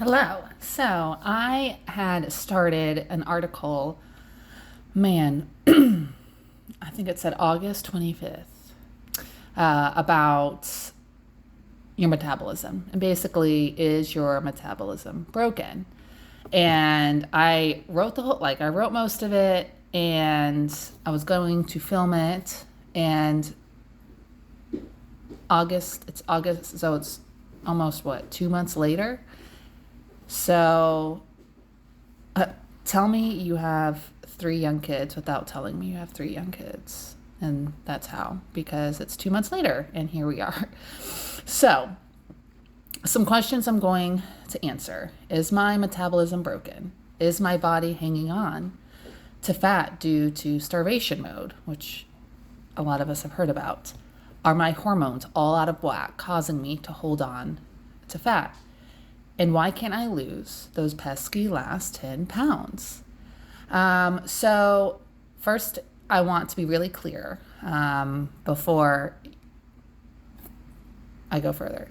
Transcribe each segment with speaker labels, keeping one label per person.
Speaker 1: Hello. So I had started an article, man, I think it said August 25th, about your metabolism. And basically, is your metabolism broken? And I wrote I wrote most of it and I was going to film it. And it's August, so it's almost 2 months later. So tell me you have 3 young kids without telling me you have 3 young kids. And that's how, because it's 2 months later and here we are. So, some questions I'm going to answer. Is my metabolism broken? Is my body hanging on to fat due to starvation mode, which a lot of us have heard about? Are my hormones all out of whack, causing me to hold on to fat? And why can't I lose those pesky last 10 pounds? So first, I want to be really clear before I go further.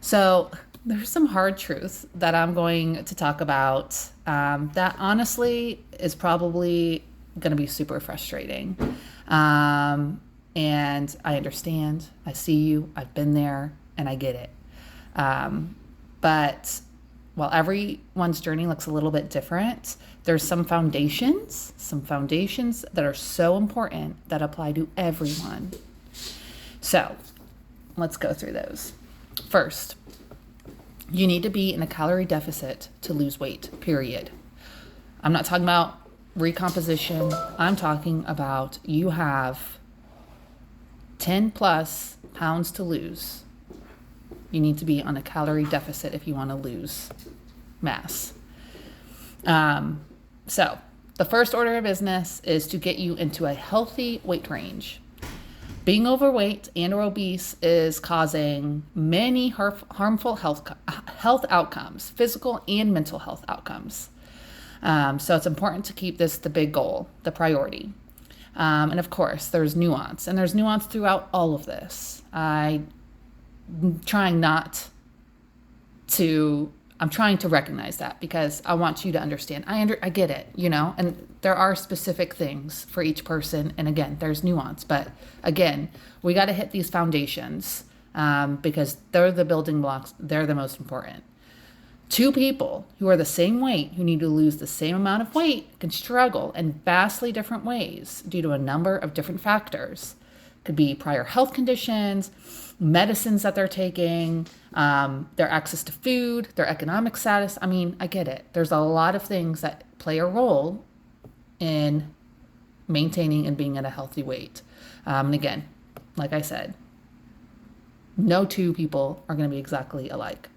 Speaker 1: So there's some hard truths that I'm going to talk about that honestly is probably going to be super frustrating. And I understand, I see you, I've been there, and I get it. But while everyone's journey looks a little bit different, there's some foundations that are so important that apply to everyone. So let's go through those. First, you need to be in a calorie deficit to lose weight, period. I'm not talking about recomposition. I'm talking about you have 10 plus pounds to lose. You need to be on a calorie deficit if you want to lose mass. So the first order of business is to get you into a healthy weight range. Being overweight and or obese is causing many harmful health outcomes, physical and mental health outcomes. So it's important to keep this the big goal, the priority. And of course, there's nuance, and there's nuance throughout all of this. I'm trying to recognize that because I want you to understand. I get it, and there are specific things for each person. And again, there's nuance, but again, we got to hit these foundations because they're the building blocks. They're the most important. Two people who are the same weight, who need to lose the same amount of weight, can struggle in vastly different ways due to a number of different factors. Could be prior health conditions, medicines that they're taking, their access to food, their economic status. I mean, I get it. There's a lot of things that play a role in maintaining and being at a healthy weight. And again, like I said, no two people are going to be exactly alike.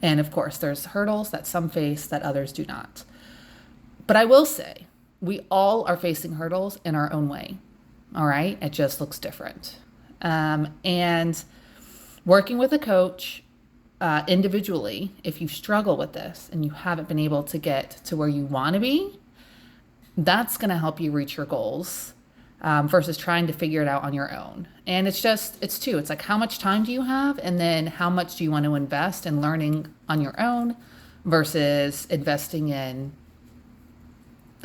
Speaker 1: And of course, there's hurdles that some face that others do not. But I will say, we all are facing hurdles in our own way. All right? It just looks different. And working with a coach individually, if you struggle with this and you haven't been able to get to where you want to be, that's going to help you reach your goals versus trying to figure it out on your own. And it's like, how much time do you have? And then how much do you want to invest in learning on your own versus investing in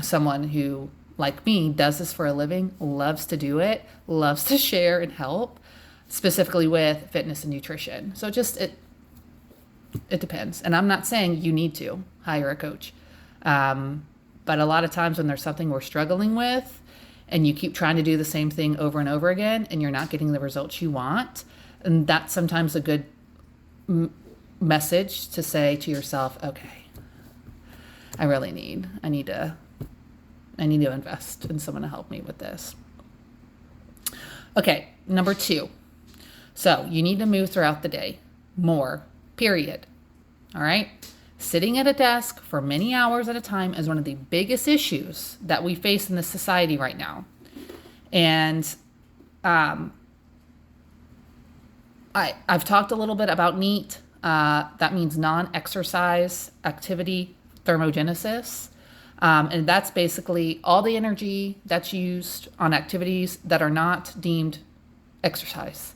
Speaker 1: someone who, like me, does this for a living, loves to do it, loves to share and help, specifically with fitness and nutrition. So it depends. And I'm not saying you need to hire a coach. But a lot of times when there's something we're struggling with and you keep trying to do the same thing over and over again and you're not getting the results you want, and that's sometimes a good message to say to yourself, okay, I need to invest in someone to help me with this. Okay, number 2. So you need to move throughout the day. More, period. All right? Sitting at a desk for many hours at a time is one of the biggest issues that we face in this society right now. And I've talked a little bit about NEAT. That means non-exercise activity thermogenesis. And that's basically all the energy that's used on activities that are not deemed exercise.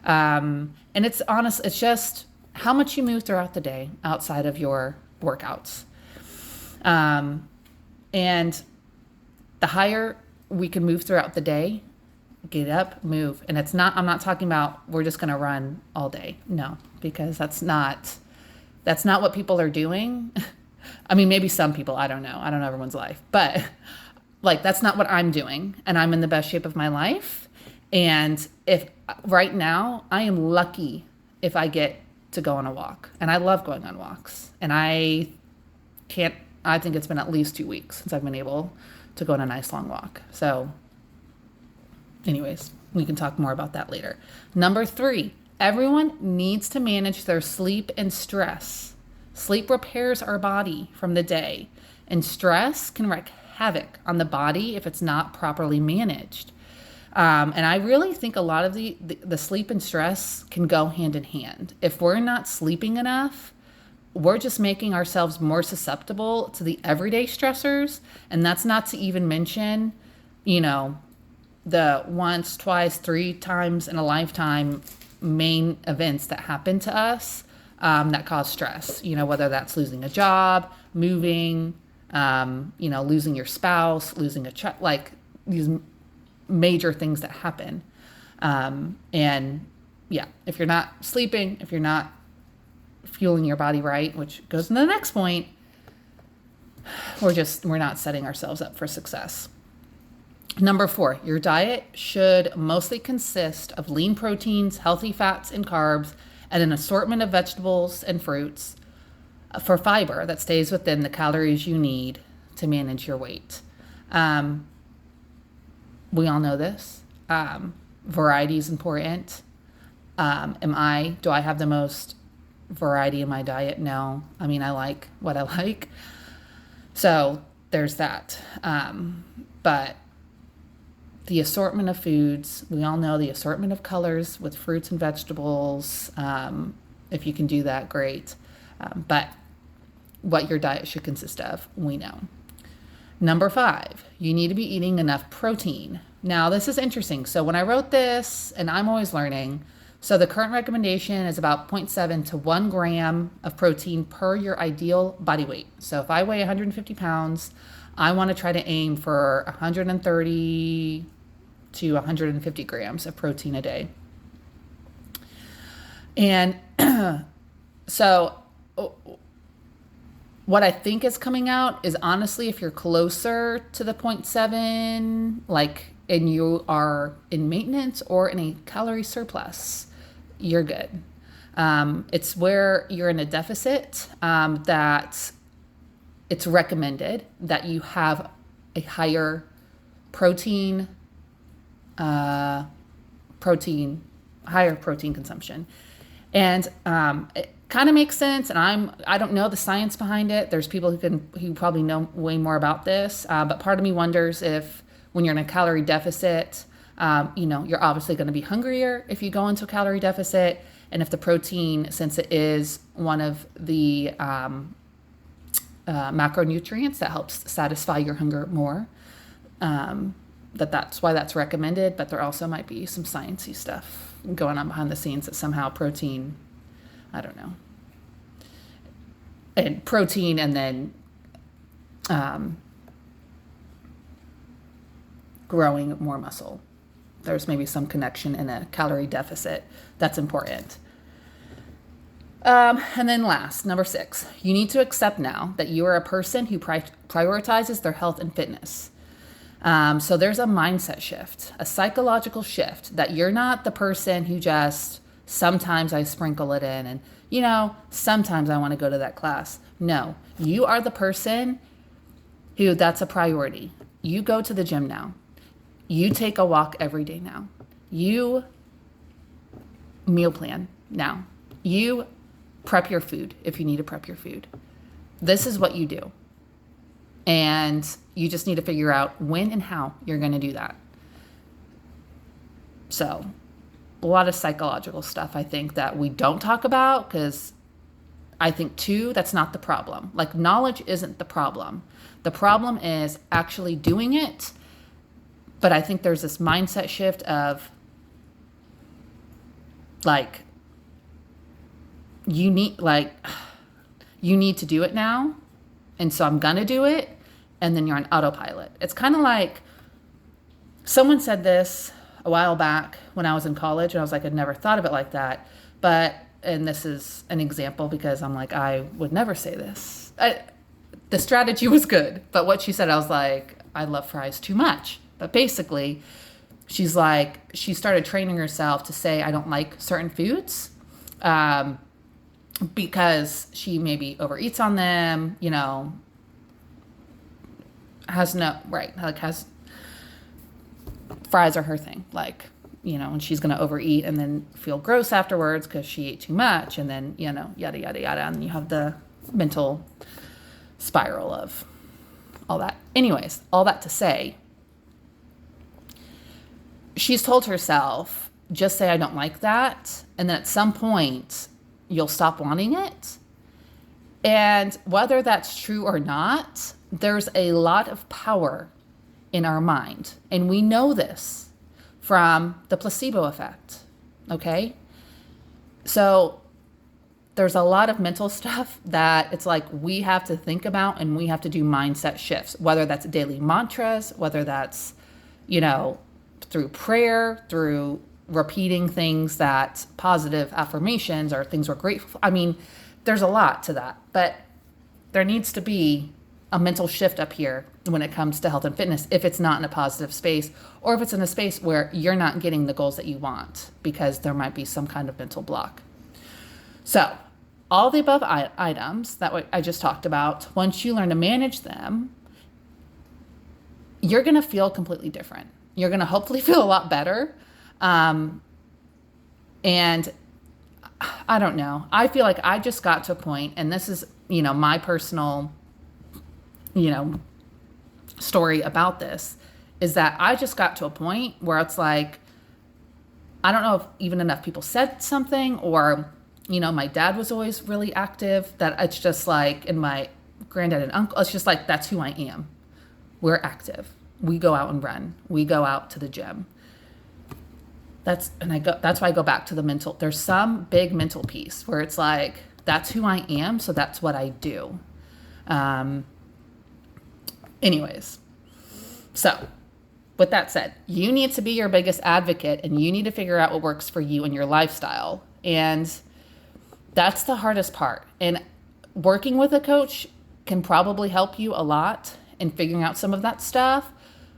Speaker 1: And it's just how much you move throughout the day outside of your workouts. And the higher we can move throughout the day, get up, move. And I'm not talking about we're just going to run all day. No, because that's not what people are doing. I mean, maybe some people, I don't know everyone's life, but like, that's not what I'm doing. And I'm in the best shape of my life. And if right now I am lucky if I get to go on a walk, and I love going on walks, and I think it's been at least 2 weeks since I've been able to go on a nice long walk. So anyways, we can talk more about that later. Number 3, everyone needs to manage their sleep and stress. Sleep repairs our body from the day, and stress can wreak havoc on the body if it's not properly managed. And I really think a lot of the sleep and stress can go hand in hand. If we're not sleeping enough, we're just making ourselves more susceptible to the everyday stressors. And that's not to even mention, the once, twice, 3 times in a lifetime main events that happen to us that cause stress, whether that's losing a job, moving, losing your spouse, losing a child, like these major things that happen. And yeah, if you're not sleeping, if you're not fueling your body right, which goes to the next point, we're not setting ourselves up for success. Number 4, your diet should mostly consist of lean proteins, healthy fats and carbs, and an assortment of vegetables and fruits for fiber that stays within the calories you need to manage your weight. We all know this. Variety is important. Do I have the most variety in my diet? No. I mean, I like what I like. So there's that. But the assortment of foods, we all know the assortment of colors with fruits and vegetables. If you can do that, great. But what your diet should consist of, we know. Number 5, you need to be eating enough protein. Now, this is interesting. So when I wrote this, and I'm always learning, so the current recommendation is about 0.7 to 1 gram of protein per your ideal body weight. So if I weigh 150 pounds, I want to try to aim for 130 to 150 grams of protein a day. And so what I think is coming out is, honestly, if you're closer to the 0.7, like, and you are in maintenance or in a calorie surplus, you're good. It's where you're in a deficit that it's recommended that you have a higher higher protein consumption. And it kind of makes sense. And I don't know the science behind it. There's people who probably know way more about this. But part of me wonders if when you're in a calorie deficit, you're obviously going to be hungrier if you go into a calorie deficit. And if the protein, since it is one of the macronutrients that helps satisfy your hunger more, that's why that's recommended. But there also might be some sciencey stuff going on behind the scenes that somehow protein, I don't know, and protein, and then growing more muscle. There's maybe some connection in a calorie deficit that's important. And then last, number 6, you need to accept now that you are a person who prioritizes their health and fitness. So there's a mindset shift, a psychological shift, that you're not the person who just, sometimes I sprinkle it in and, sometimes I want to go to that class. No, you are the person who that's a priority. You go to the gym now. You take a walk every day now. You meal plan now. You prep your food if you need to prep your food. This is what you do. And you just need to figure out when and how you're going to do that. So a lot of psychological stuff, I think, that we don't talk about, because I think, too, that's not the problem. Like, knowledge isn't the problem. The problem is actually doing it. But I think there's this mindset shift of, like, you need to do it now. And so I'm going to do it. And then you're on autopilot. It's kind of like someone said this a while back when I was in college, and I was like, I'd never thought of it like that. And this is an example because I'm like, I would never say this. The strategy was good, but what she said, I was like, I love fries too much. But basically, she's like, she started training herself to say, I don't like certain foods because she maybe overeats on them, fries are her thing. And she's going to overeat and then feel gross afterwards because she ate too much. And then, yada, yada, yada. And then you have the mental spiral of all that. Anyways, all that to say, she's told herself, just say, I don't like that. And then at some point, you'll stop wanting it. And whether that's true or not, there's a lot of power in our mind. And we know this from the placebo effect, okay? So there's a lot of mental stuff that it's like we have to think about and we have to do mindset shifts, whether that's daily mantras, whether that's, through prayer, through repeating things that positive affirmations or things we're grateful for. I mean, there's a lot to that, but there needs to be a mental shift up here when it comes to health and fitness if it's not in a positive space, or if it's in a space where you're not getting the goals that you want because there might be some kind of mental block. So all the above items that I just talked about, once you learn to manage them, you're going to feel completely different. You're going to hopefully feel a lot better. And I don't know. I feel like I just got to a point, and this is, my personal story about this, is that I just got to a point where it's like, I don't know if even enough people said something, or, my dad was always really active, that it's just like, and my granddad and uncle, it's just like, that's who I am. We're active. We go out and run. We go out to the gym. That's why I go back to the mental. There's some big mental piece where it's like, that's who I am. So that's what I do. Anyways, so with that said, you need to be your biggest advocate, and you need to figure out what works for you and your lifestyle. And that's the hardest part. And working with a coach can probably help you a lot in figuring out some of that stuff.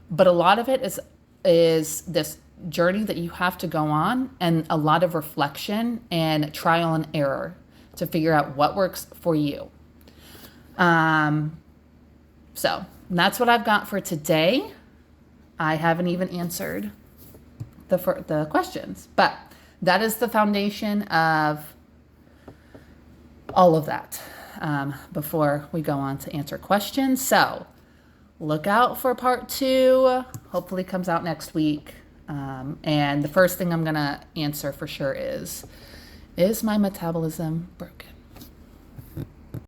Speaker 1: But a lot of it is this journey that you have to go on, and a lot of reflection and trial and error to figure out what works for you. So that's what I've got for today. I haven't even answered the questions, but that is the foundation of all of that before we go on to answer questions. So look out for part 2. Hopefully comes out next week. And the first thing I'm going to answer for sure is my metabolism broken?